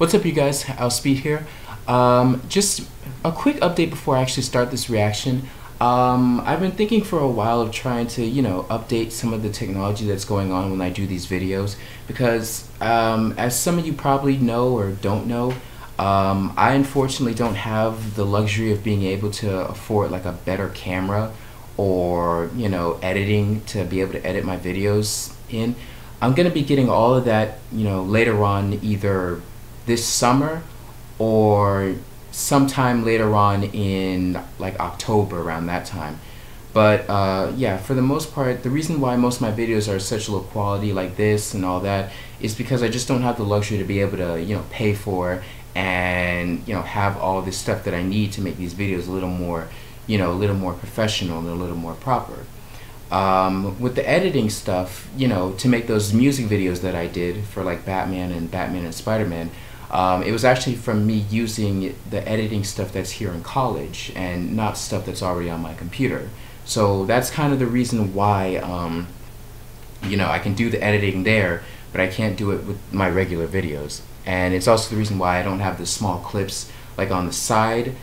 What's up, you guys? Outspeed here. Just a quick update before I actually start this reaction. I've been thinking for a while of trying to, update some of the technology that's going on when I do these videos because, as some of you probably know or don't know, I unfortunately don't have the luxury of being able to afford like a better camera or, editing to be able to edit my videos in. I'm going to be getting all of that, later on, either this summer or sometime later on in like October, around that time. But yeah, for the most part, the reason why most of my videos are such low quality like this and all that is because I just don't have the luxury to be able to, pay for and, have all this stuff that I need to make these videos a little more, a little more professional and a little more proper. With the editing stuff, to make those music videos that I did for like Batman and Spider-Man, it was actually from me using the editing stuff that's here in college and not stuff that's already on my computer. So that's kind of the reason why, I can do the editing there, but I can't do it with my regular videos. And it's also the reason why I don't have the small clips like on the side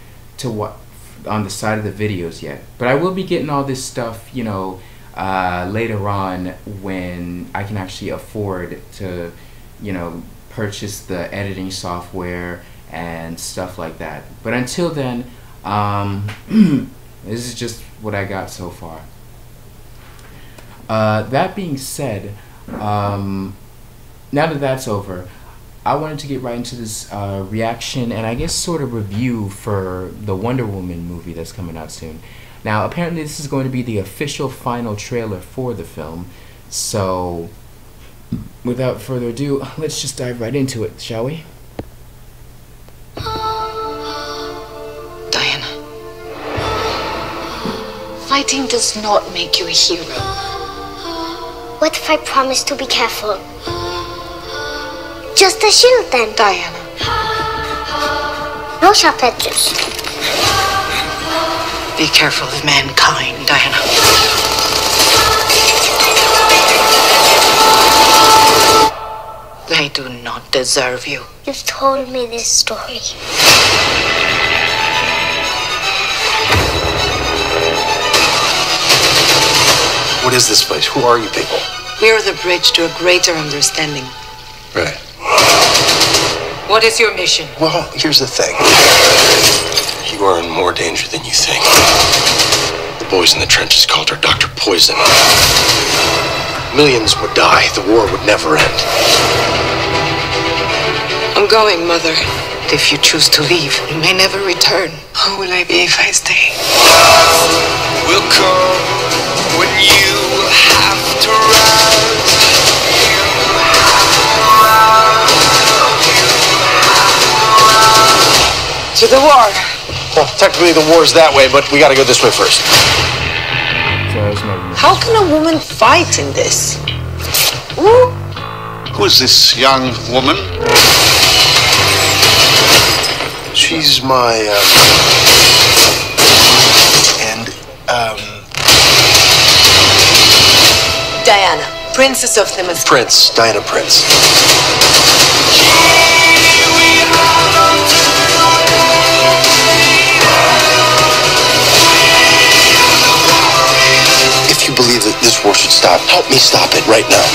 on the side of the videos yet. But I will be getting all this stuff, later on when I can actually afford to, purchase the editing software and stuff like that. But until then, this is just what I got so far. That being said, now that that's over, I wanted to get right into this reaction and I guess sort of review for the Wonder Woman movie that's coming out soon. Now apparently this is going to be the official final trailer for the film, so without further ado, let's just dive right into it, shall we? Diana, fighting does not make you a hero. What if I promise to be careful? Just a shield then. Diana. No sharp edges. Be careful of mankind, Diana. They do not deserve you. You've told me this story. What is this place? Who are you people? We are the bridge to a greater understanding. Right. What is your mission? Well, here's the thing. You are in more danger than you think. The boys in the trenches called her Dr. Poison. Millions would die. The war would never end. I'm going, Mother. If you choose to leave, you may never return. Who will I be if I stay? Will come when you have to rise. To the war. Well, technically the war's that way, but we gotta go this way first. How can a woman fight in this? Who is this young woman? She's my, Diana, Princess of Themyscira. Prince, Diana Prince. If you believe that this war should stop, help me stop it right now.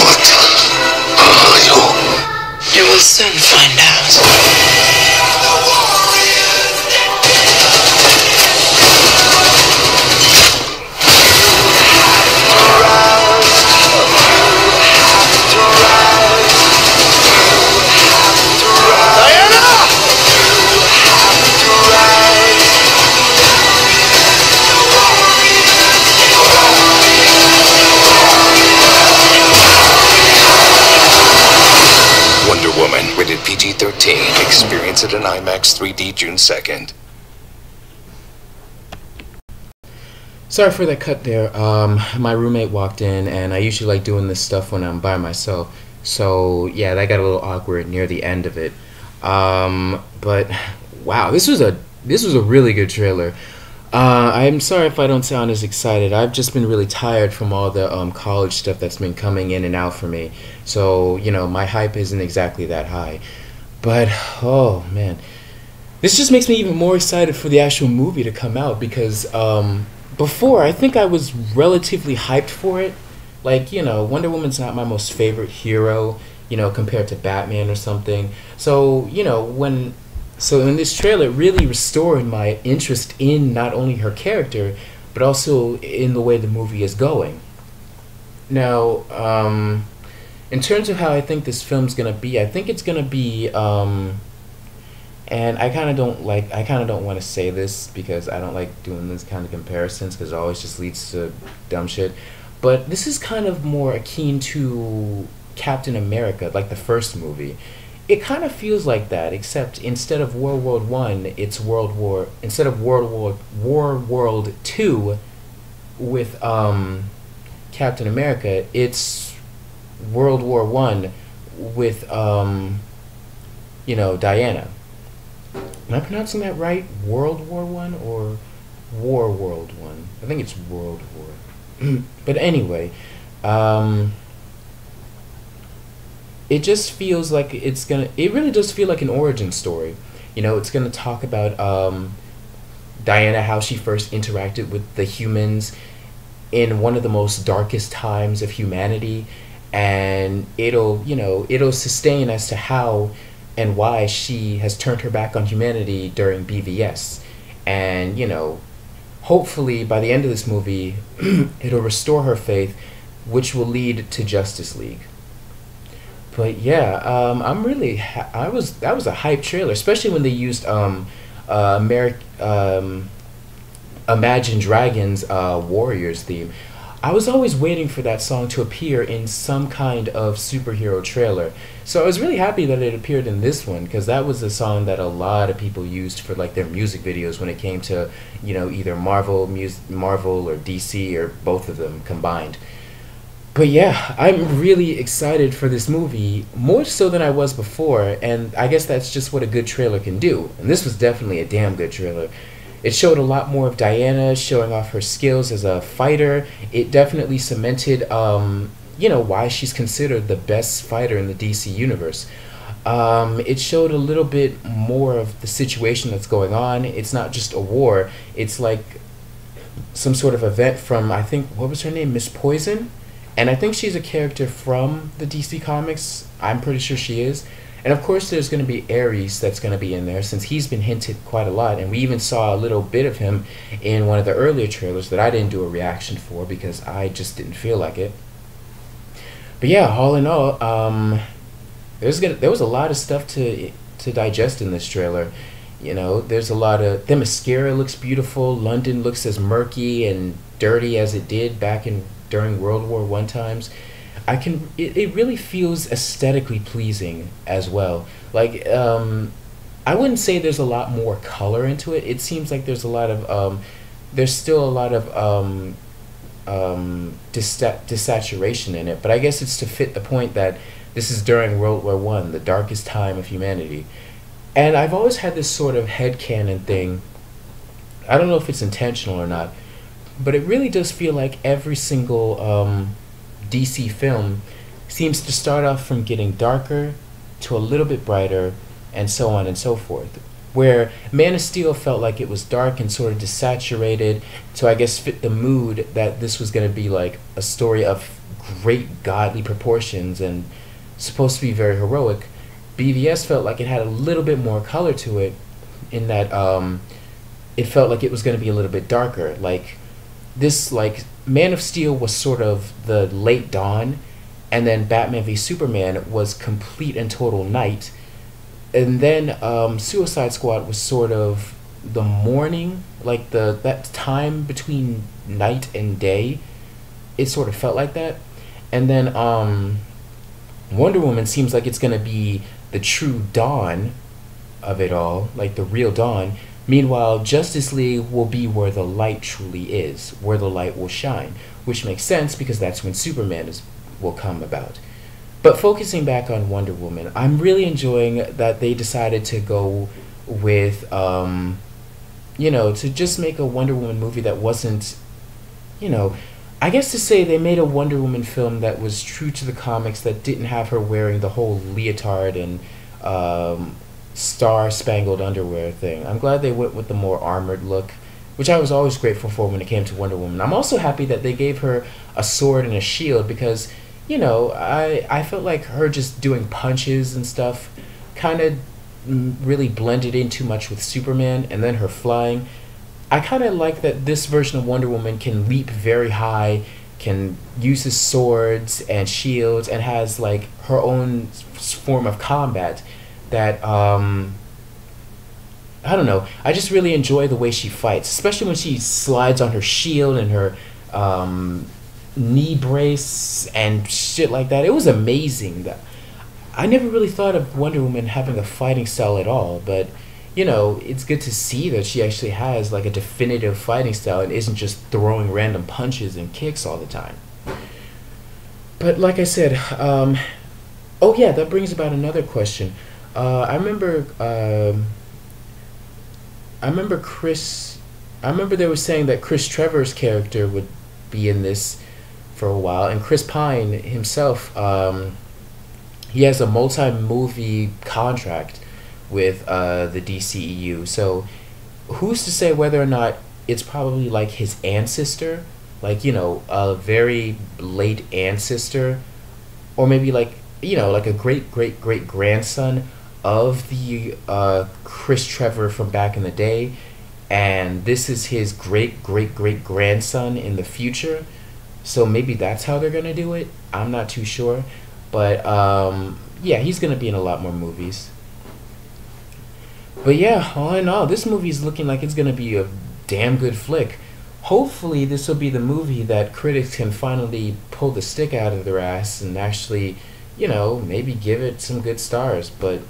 What are you? You will soon find out. Wonder Woman, rated PG-13. Experience it in IMAX 3D June 2nd. Sorry for that cut there. My roommate walked in and I usually like doing this stuff when I'm by myself. So yeah, that got a little awkward near the end of it. But wow, this was a really good trailer. I'm sorry if I don't sound as excited. I've just been really tired from all the college stuff that's been coming in and out for me. So, my hype isn't exactly that high. But, oh man. This just makes me even more excited for the actual movie to come out because before, I think I was relatively hyped for it. Like, Wonder Woman's not my most favorite hero, compared to Batman or something. So, so in this trailer, it really restored my interest in not only her character, but also in the way the movie is going. Now, in terms of how I think this film's gonna be, I think it's gonna be, and I kind of don't want to say this because I don't like doing this kind of comparisons because it always just leads to dumb shit. But this is kind of more akin to Captain America, like the first movie. It kind of feels like that, except instead of World War One, it's instead of World Two with Captain America, it's World War One with Diana. Am I pronouncing that right? World War One or War World One? I think it's World War. But anyway, it just feels like it really does feel like an origin story. It's gonna talk about Diana, how she first interacted with the humans in one of the most darkest times of humanity, and it'll sustain as to how and why she has turned her back on humanity during BVS. And hopefully by the end of this movie it'll restore her faith, which will lead to Justice League. But yeah, I'm really that was a hype trailer, especially when they used Imagine Dragons' Warriors theme. I was always waiting for that song to appear in some kind of superhero trailer. So I was really happy that it appeared in this one, because that was a song that a lot of people used for like their music videos when it came to, either Marvel or DC or both of them combined. But yeah, I'm really excited for this movie, more so than I was before, and I guess that's just what a good trailer can do. And this was definitely a damn good trailer. It showed a lot more of Diana showing off her skills as a fighter. It definitely cemented, why she's considered the best fighter in the DC universe. It showed a little bit more of the situation that's going on. It's not just a war. It's like some sort of event from, I think, what was her name? Miss Poison? And I think she's a character from the DC Comics. I'm pretty sure she is. And of course there's going to be Ares that's going to be in there, since he's been hinted quite a lot, and we even saw a little bit of him in one of the earlier trailers that I didn't do a reaction for because I just didn't feel like it. But yeah, all in all, there was a lot of stuff to digest in this trailer. There's a lot of, the mascara looks beautiful, London looks as murky and dirty as it did during World War One times. It really feels aesthetically pleasing as well. Like, I wouldn't say there's a lot more color into it. It seems like there's still a lot of desaturation in it. But I guess it's to fit the point that this is during World War One, the darkest time of humanity. And I've always had this sort of headcanon thing. I don't know if it's intentional or not, but it really does feel like every single DC film seems to start off from getting darker to a little bit brighter, and so on and so forth. Where Man of Steel felt like it was dark and sort of desaturated to, I guess, fit the mood that this was going to be like a story of great godly proportions and supposed to be very heroic. BVS felt like it had a little bit more color to it, in that it felt like it was going to be a little bit darker. Like Man of Steel was sort of the late dawn, and then Batman v Superman was complete and total night, and then Suicide Squad was sort of the morning, like that time between night and day. It sort of felt like that. And then Wonder Woman seems like it's going to be the true dawn of it all, like the real dawn. Meanwhile, Justice League will be where the light truly is, where the light will shine, which makes sense because that's when Superman will come about. But focusing back on Wonder Woman, I'm really enjoying that they decided to go with, you know, to just make a Wonder Woman movie that wasn't, you know, I guess to say they made a Wonder Woman film that was true to the comics, that didn't have her wearing the whole leotard and star-spangled underwear thing. I'm glad they went with the more armored look, which I was always grateful for when it came to Wonder Woman. I'm also happy that they gave her a sword and a shield because, you know, I felt like her just doing punches and stuff kind of really blended in too much with Superman, and then her flying. I kind of like that this version of Wonder Woman can leap very high, can use his swords and shields, and has like her own form of combat that I don't know. I just really enjoy the way she fights, especially when she slides on her shield and her knee brace and shit like that. It was amazing. I never really thought of Wonder Woman having a fighting style at all, but you know, it's good to see that she actually has like a definitive fighting style and isn't just throwing random punches and kicks all the time. But like I said, oh yeah, that brings about another question. I remember they were saying that Chris Trevor's character would be in this for a while, and Chris Pine himself, he has a multi-movie contract with the DCEU. So who's to say whether or not it's probably like his ancestor, like, you know, a very late ancestor, or maybe like, you know, like a great grandson of the Chris Trevor from back in the day, and this is his great grandson in the future. So maybe that's how they're gonna do it. I'm not too sure, but yeah, he's gonna be in a lot more movies. But yeah, all in all, this movie is looking like it's going to be a damn good flick. Hopefully this will be the movie that critics can finally pull the stick out of their ass and actually, you know, maybe give it some good stars, but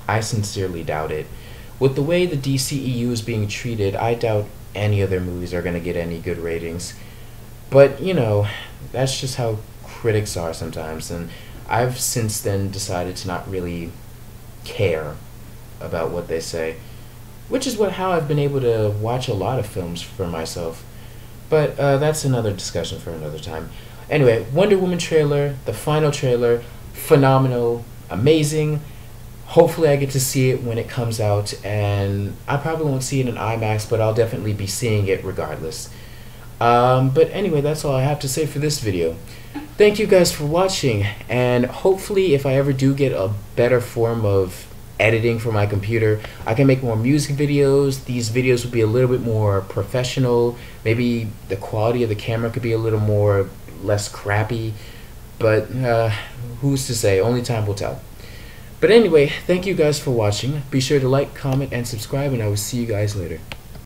I sincerely doubt it. With the way the DCEU is being treated, I doubt any of their movies are going to get any good ratings. But, you know, that's just how critics are sometimes, and I've since then decided to not really care about what they say, which is how I've been able to watch a lot of films for myself. But that's another discussion for another time. Anyway, Wonder Woman trailer, the final trailer, phenomenal, amazing. Hopefully I get to see it when it comes out, and I probably won't see it in IMAX, but I'll definitely be seeing it regardless. But anyway, that's all I have to say for this video. Thank you guys for watching, and hopefully if I ever do get a better form of editing for my computer, I can make more music videos. These videos will be a little bit more professional. Maybe the quality of the camera could be a little more less crappy, but who's to say? Only time will tell. But anyway, thank you guys for watching. Be sure to like, comment, and subscribe, and I will see you guys later.